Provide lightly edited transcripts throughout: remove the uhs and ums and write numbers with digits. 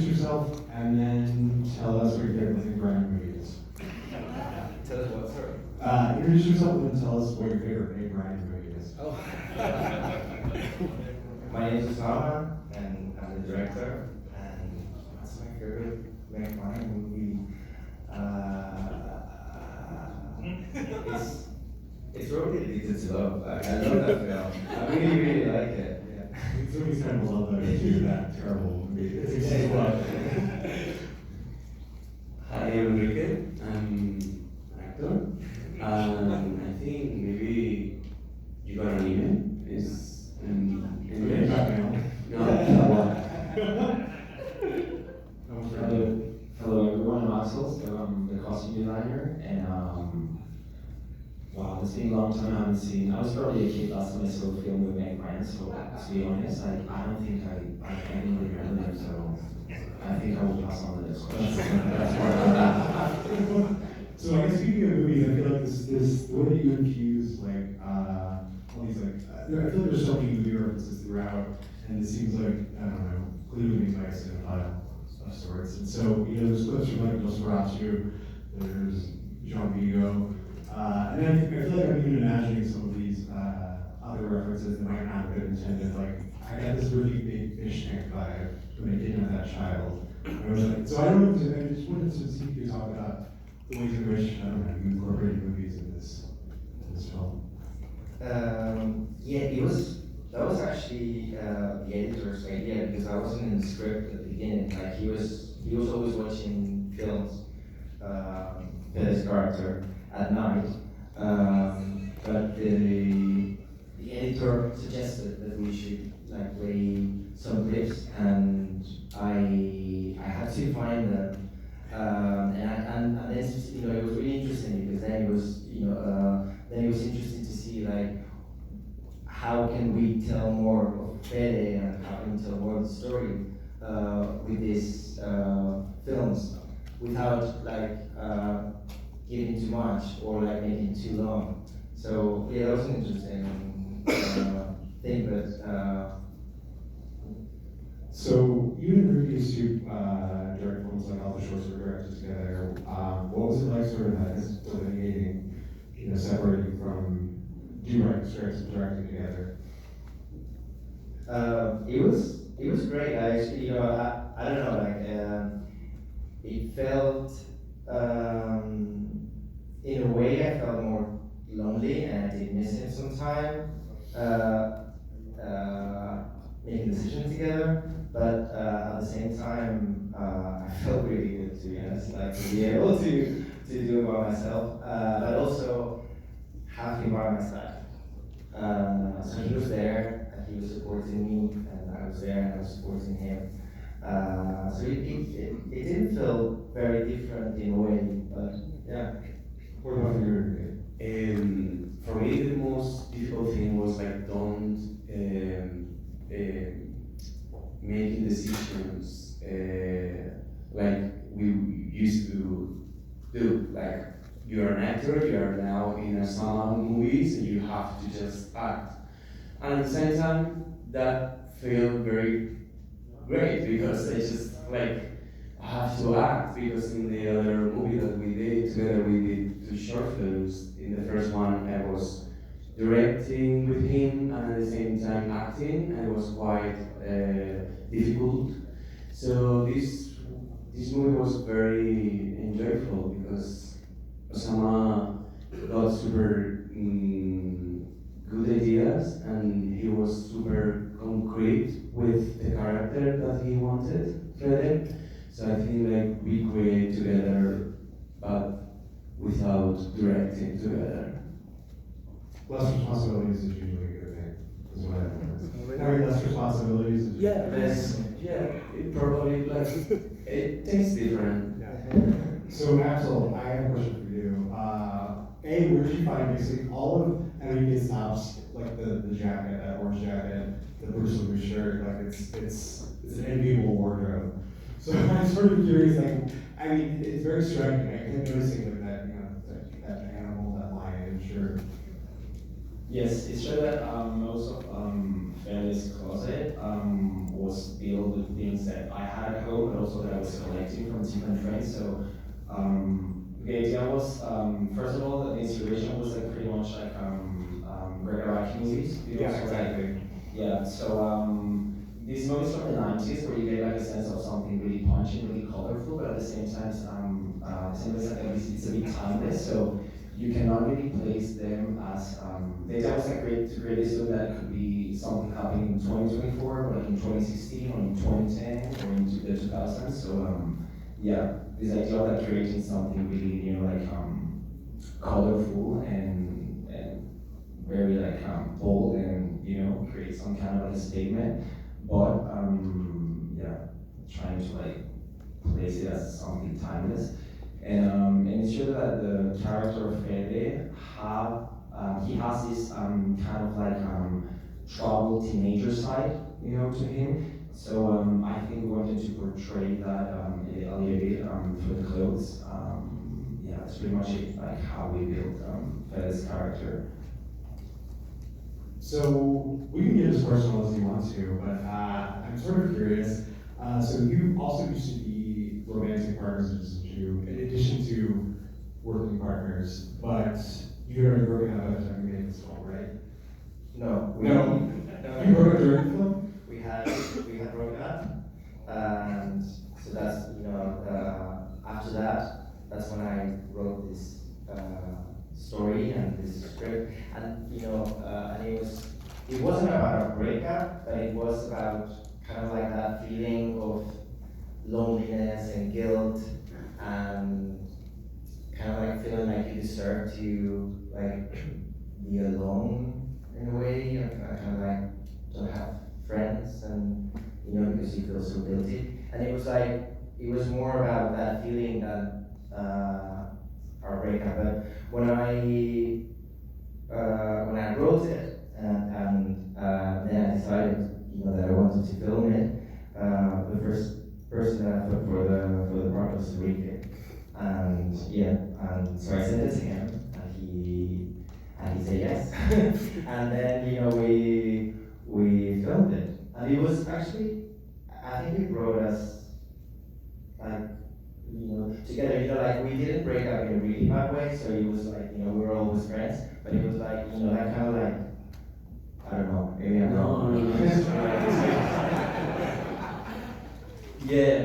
yourself and then tell us what your favorite thing Brian movie is. Tell us what, sorry? Introduce yourself and then tell us what your favorite Meg Ryan movie is. Oh. My name is Osama, and I'm the director. And what's my favorite Meg Ryan movie? It's probably Addicted to Love. I love that film. I really, really like it. Yeah. Somebody's kind of love that movie, that terrible movie. It's exactly what. Hi, I'm Enrique. I'm an actor. I think maybe you got an email. Is English? No. Hello everyone, I'm Axel, so I'm the costume designer, and wow, it's been a long time I haven't seen. I was probably a kid last time I saw a film with Meg Ryan, so to be honest, I don't think I can really remember them, so I think I will pass on to this question. So I guess speaking of movies, I feel like this the way that you infuse like all these like I feel like there's so many movie references throughout, and it seems like I don't know, clearly makes like a cinephile of sorts. And so there's clips from like Nosferatu, there's Jean Vigo, and then I feel like I'm even imagining some of these other references that might not have been intended. Like I got this really big fish tank vibe when I didn't have that child. I was like, so I don't know. I just wanted to see if you could talk about the ways in which I don't know you incorporated movies in this film. Yeah, that was actually the editor's idea, because I wasn't in the script at the beginning. Like he was always watching films, his character at night. But the editor suggested that we should like play some clips, and I had to find them. And then it was really interesting, because then it was interesting to see like how can we tell more of Fede and how can we tell more of the story with these films without like giving too much or like making it too long. So yeah, that was an interesting thing, but. So you and Enrique used to direct films like All the Shorts were directed together. What was it like sort of delineating, separating from doing scripts and directing together? It was great. I actually, I don't know, like it felt in a way I felt more lonely, and I did miss him sometime. Making decisions together, but at the same time, I felt really good, to be honest, like to be able to do it by myself, but also have him by my side. So he was there, and he was supporting me, and I was there, and I was supporting him. So it didn't feel very different in a way, but yeah. What about you, Enrique? For me, the most difficult thing was like don't making decisions like we used to do. Like you're an actor, you are now in Osama movies, and you have to just act. And at the same time, that felt very great, because I just like have to act, because in the other movie that we did together, we did 2 short films. In the first one, I was directing with him and at the same time acting, and it was quite difficult. So this movie was very enjoyable, because Osama got super good ideas, and he was super concrete with the character that he wanted, Frederick. So I think like we create together, but without directing together. Less responsibilities is usually a good thing, is what I've learned. Having less responsibilities is It probably like it tastes different. So Axel, I have a question for you. Where did you find basically all of Enrique's tops, like the jacket, that orange jacket, the Bruce Lee shirt, like it's an enviable wardrobe. So I'm sort of curious, like, I mean, it's very striking. I kept noticing like that, that animal, that lion shirt. Yes, it's true that most of Fairly's closet was filled with things that I had at home, but also that I was collecting from different friends. So the idea was, first of all, the inspiration was like pretty much like regular movies. You know, Yeah, so, exactly. like, yeah, so these movies from the 90s where you get like a sense of something really punchy, really colorful, but at the same time, it's a bit timeless. So you cannot really place them as the idea was like to create this so that it could be something happening in 2024, or like in 2016, or in 2010, or into the 2000s. So yeah, this idea of like creating something really, you know, like colorful and very like bold, and you know, create some kind of like a statement, but yeah, trying to like place it as something timeless. And it's true that the character of Fede he has this kind of like troubled teenager side, you know, to him. So I think we wanted to portray that a little bit through the clothes. Yeah, that's pretty much it, like how we built Fede's character. So we can get as personal as you want to, but I'm sort of curious. So you also used to be romantic partners in addition to working partners, but you had already broken up by the time you made this film, right? No. You broke up during the film? We had broken up, and so that's after that, that's when I wrote this story and this script, and and it wasn't about a breakup, but it was about kind of like that feeling of loneliness and guilt, and kind of like feeling like you deserve to like be alone in a way, and kind of like don't have friends, and because you feel so guilty. And it was more about that feeling than our breakup. But when I wrote it and then I decided that I wanted to film it, the first person that I thought for the part was Enrique, and so I sent it to him, and he said yes, and then we filmed it, and it was actually, I think it brought us like together. Like we didn't break up in a really bad way, so it was like we were always friends, but it was like that kind of like, I don't know, maybe I'm wrong. Yeah.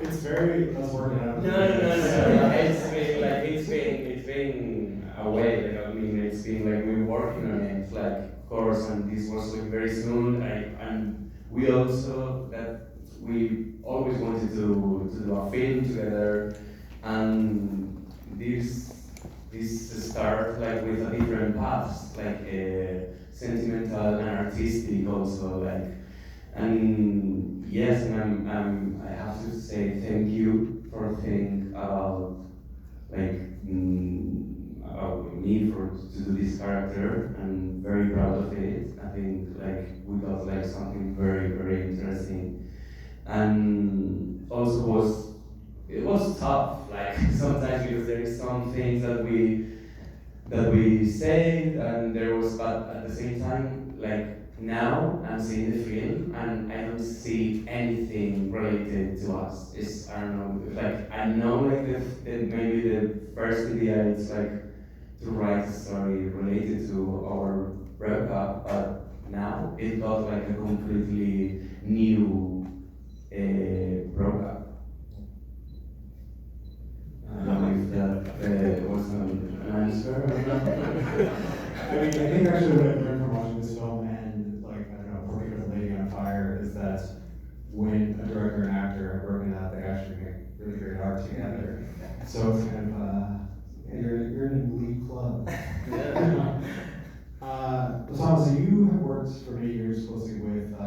It's very, let's work it out. No. It's been a way. Like, I mean, it's been like we're working on it. Like, of course, and this was like very soon. And we also we always wanted to do a film together, and this started like with a different paths, like sentimental and artistic also, like. And yes, and I have to say thank you for thinking about like about me to do this character. I'm very proud of it. I think like we got like something very, very interesting, and also it was tough, like sometimes, because there is some things that we say, and there was, but at the same time, like now I'm seeing the film and I don't see anything related to us. I don't know, like I know like maybe the first idea is like to write a story related to our breakup, but now it got like a completely new breakup. I don't know if that was an answer or not. I think actually what I've learned from watching this film and like, I don't know, working with a lady on fire is that when a director and actor are working out, they actually make really great art together. So it's kind of, you're in a elite club. Osama, so you have worked for many years closely with a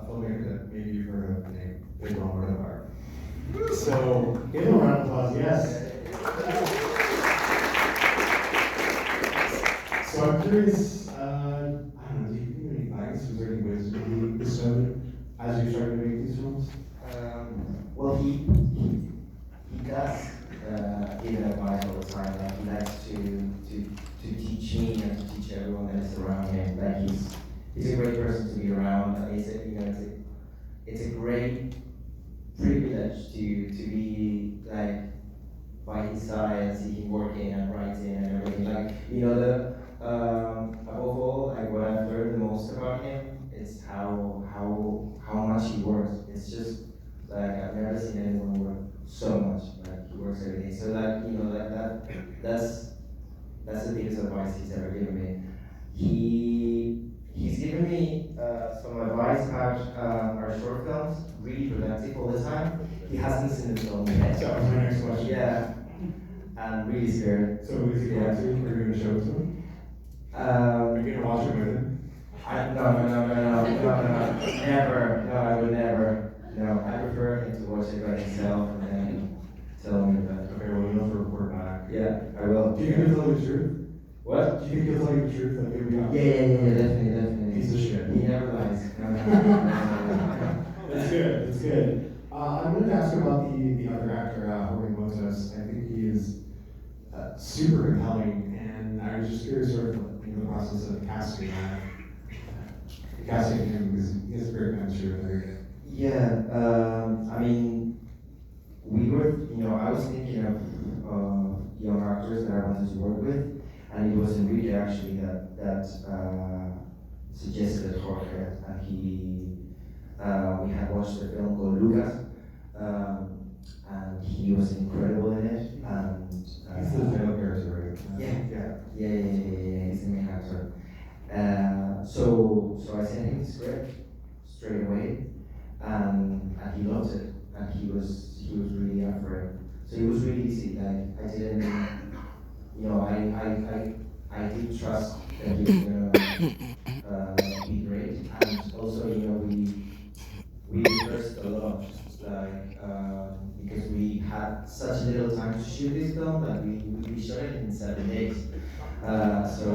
filmmaker that maybe you've heard of named Gimeno. So give him a round of applause, yes. So I'm curious, I don't know, do you have any advice? Was there any wisdom you bestowed as you started to make these films? Well, he does give advice all the time. and see him working and writing and everything. Like, you know, above all, like what I've learned the most about him is how much he works. It's just like I've never seen anyone work so much. Like he works every day. So like, you know, that's the biggest advice he's ever given me. He's given me some advice about our short films, really productive all the time. He hasn't seen the film yet. That was my next question. Yeah, I'm really scared. So is he going to? Are you going to show it to him? Are you going to watch it with him? No, never. No, I would never. No, I prefer him to watch it by himself and then tell me about it. Okay, well, you'll have to report back. Yeah, I will. Do you think he'll tell you the truth? What? Do you think he'll tell you the truth? Like, he'll be honest? Yeah, definitely. Piece of shit. He never lies. No. That's good. That's good. I wanted to ask you about the other actor, Jorge Montes. I think he is super compelling, and I was just curious, sort of, in the process of casting him, because he has a great chemistry with her. Yeah, I mean, we were, you know, I was thinking of young actors that I wanted to work with, and it was Enrique actually that suggested Jorge, and we had watched a film called Lucas, and he was incredible in it, and He's the male character, right? yeah, he's the main actor. So I sent him the script straight away, and he loved it, and he was really up for it. So it was really easy. Like I didn't, you know, I did trust that he was gonna be great, and also, you know, we rehearsed a lot, like because we had such little time to shoot this film that we shot it in 7 days. So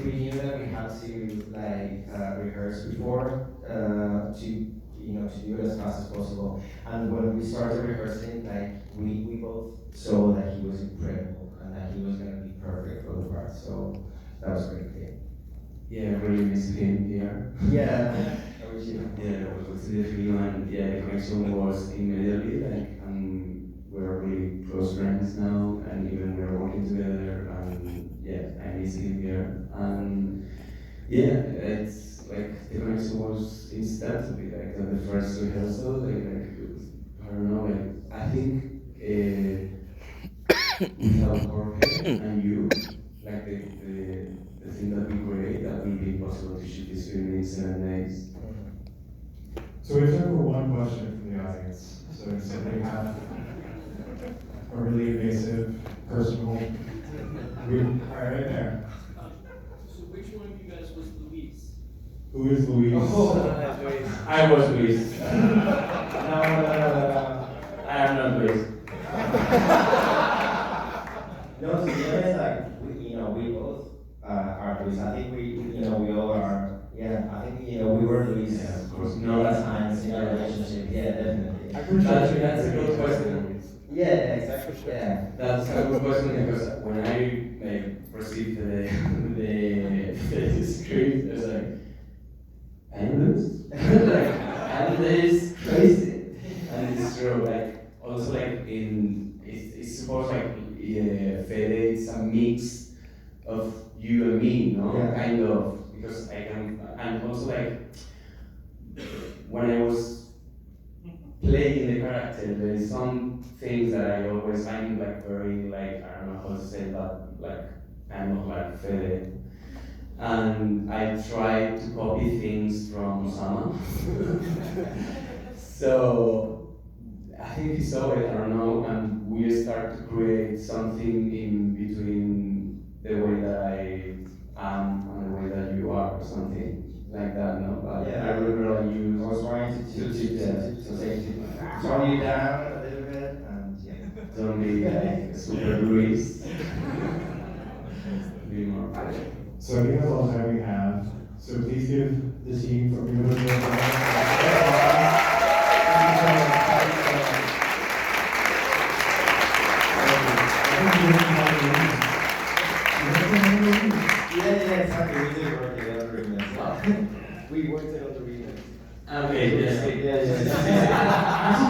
we knew that we had to like rehearse before to do it as fast as possible. And when we started rehearsing, like we both saw that he was incredible and that he was gonna be perfect for the part. So that was great. Yeah, I really miss him here. Yeah. How was you? Yeah, I was with the film, and yeah, the connection was immediately like, we're really close friends now, and even we're working together, and yeah, I miss him here, and yeah, it's like the connection was instantly, like at the first rehearsal, like I don't know, like I think without Jorge and you, like the thing that we create, that will be possible to shoot this film in 7 days. So we have time for one question from the audience. So if somebody have a really invasive, personal, right there. So which one of you guys was Luis? Who is Luis? I was Luis. No, I am not Luis. No, to be honest, like we both are Luis. I think we all are. Yeah, I think we were Luis. Yeah, of course. No, last times in our relationship. Yeah, definitely. That's a good question. Yeah, exactly. Yeah. That's a good question, because when I received the script, I was like, I'm Luis. And this crazy. And it's true, like also like it's supposed like Fede, it's a mix of you and me, no? Yeah. Kind of, because I can, and also like when I was playing the character, there is some things that I always find like very like, I don't know how to say that, like kind of like Fede. And I try to copy things from Osama. So I think he saw it, I don't know, and we start to create something in between the way that I am and the way that you are, or something like that, no? But Yeah. I remember like you I was trying to tone you down a little bit, and yeah. don't be like super Luis. Be more Fede. So I think that's all the time we have. So please give the team from Gimeno a round Yeah, exactly. We did work together. We worked together. Okay, yes. Yeah.